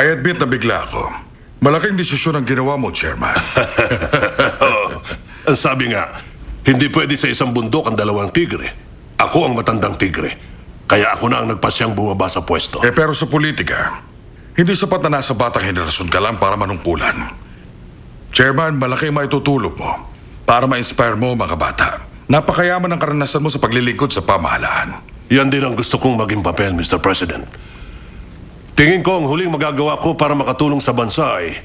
I admit na bigla ako. Malaking desisyon ang ginawa mo, Chairman. Ang sabi nga, hindi pwede sa isang bundok ang dalawang tigre. Ako ang matandang tigre. Kaya ako na ang nagpasyang bumaba sa pwesto. Pero sa politika, hindi sapat na nasa batang henerasyon ka lang para manungkulan. Chairman, malaki maitutulog mo para ma-inspire mo mga bata. Napakayaman ang karanasan mo sa paglilingkod sa pamahalaan. Yan din ang gusto kong maging papel, Mr. President. Tingin ko ang huling magagawa ko para makatulong sa bansa ay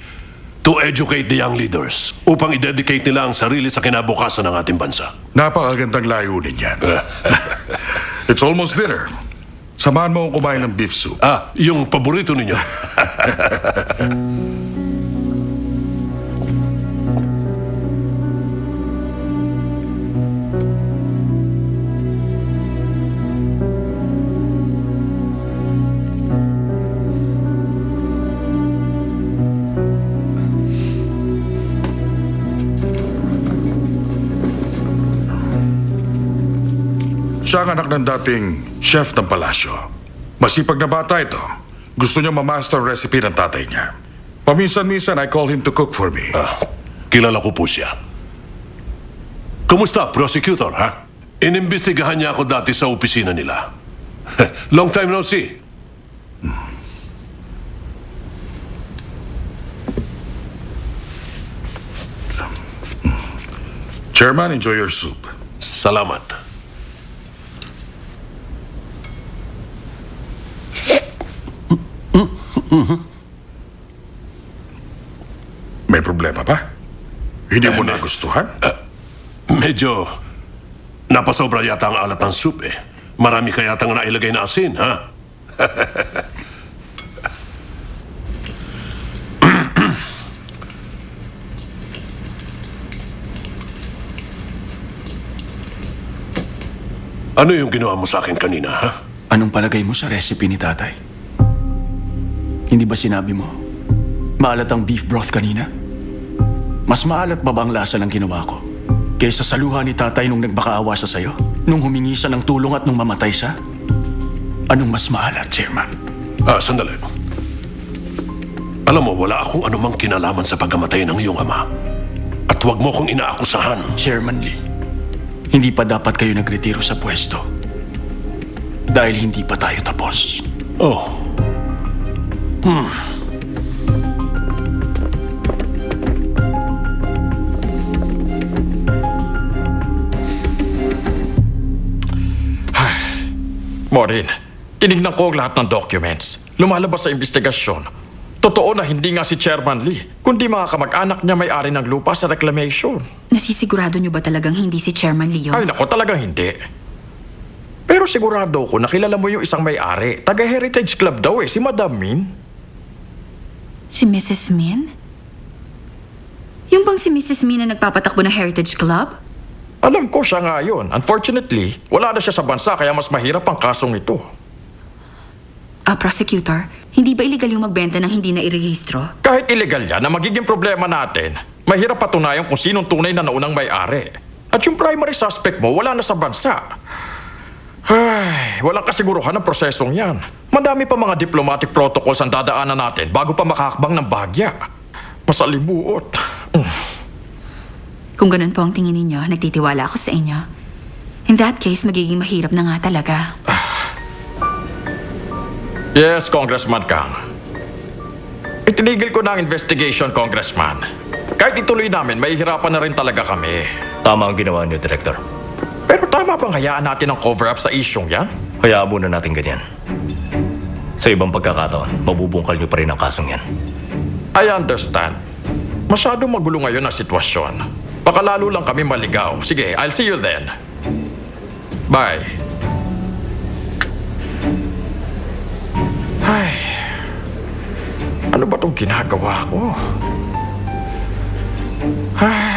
to educate the young leaders upang i-dedicate nila ang sarili sa kinabukasan ng ating bansa. Napakagandang layunin yan. It's almost dinner. Samahan mo akong kumain ng beef soup. Yung paborito ninyo. Siya ang anak ng dating chef ng palasyo. Masipag na bata ito. Gusto niya ma-master recipe ng tatay niya. Paminsan-minsan, I call him to cook for me. Kilala ko po siya. Kumusta, prosecutor, ha? Inimbestigahan niya ako dati sa opisina nila. Long time no see. Chairman, enjoy your soup. Salamat. May problema ba? Hindi mo nagustuhan? Medyo napasobra yata ang alat ng soup eh. Marami kaya yatang nailagay na asin, ha? Ano yung ginawa mo sa akin kanina, ha? Anong palagay mo sa recipe ni tatay? Hindi ba sinabi mo, maalat ang beef broth kanina? Mas maalat ba ang lasa ng ginawa ko kaysa sa luha ni tatay nung nagmakaawa siya sa'yo? Nung humingi siya ng tulong at nung mamatay siya? Anong mas maalat, Chairman? Sandali. Alam mo, wala akong anumang kinalaman sa pagkamatay ng iyong ama. At huwag mo akong inaakusahan. Chairman Lee, hindi pa dapat kayo nagretiro sa pwesto. Dahil hindi pa tayo tapos. Oh. Maureen, tinignan ko ang lahat ng documents. Lumalabas sa investigasyon. Totoo na hindi nga si Chairman Lee, kundi mga kamag-anak niya may-ari ng lupa sa reclamation. Nasisigurado niyo ba talagang hindi si Chairman Lee yun? Ay nako, talagang hindi. Pero sigurado ko nakilala mo yung isang may-ari. Taga-Heritage Club daw si Madam Min. Si Mrs. Min? Yung bang si Mrs. Min na nagpapatakbo ng Heritage Club? Alam ko siya nga yun. Unfortunately, wala na siya sa bansa kaya mas mahirap ang kasong ito. Prosecutor, hindi ba illegal yung magbenta ng hindi na irehistro? Kahit illegal yan, na magiging problema natin, mahirap patunayan kung sinong tunay na naunang may-ari. At yung primary suspect mo, wala na sa bansa. Ay, walang kasiguruhan ng prosesong yan. Madami pa mga diplomatic protocols ang dadaanan natin bago pa makakbang ng bahagya. Masalimuot. Kung ganun po ang tingin ninyo, nagtitiwala ako sa inyo. In that case, magiging mahirap na nga talaga. Yes, Congressman Kang. Itinigil ko na ang investigation, Congressman. Kahit ituloy namin, mahihirapan na rin talaga kami. Tama ang ginawa niyo, Director. Pero tama bang hayaan natin ang cover-up sa isyong yan? Hayaan muna natin ganyan. Sa ibang pagkakataon, mabubungkal niyo pa rin ang kasong yan. I understand. Masyadong magulo ngayon ang sitwasyon. Baka lalo lang kami maligaw. Sige, I'll see you then. Bye. Ay, ano ba itong ginagawa ko? Ay.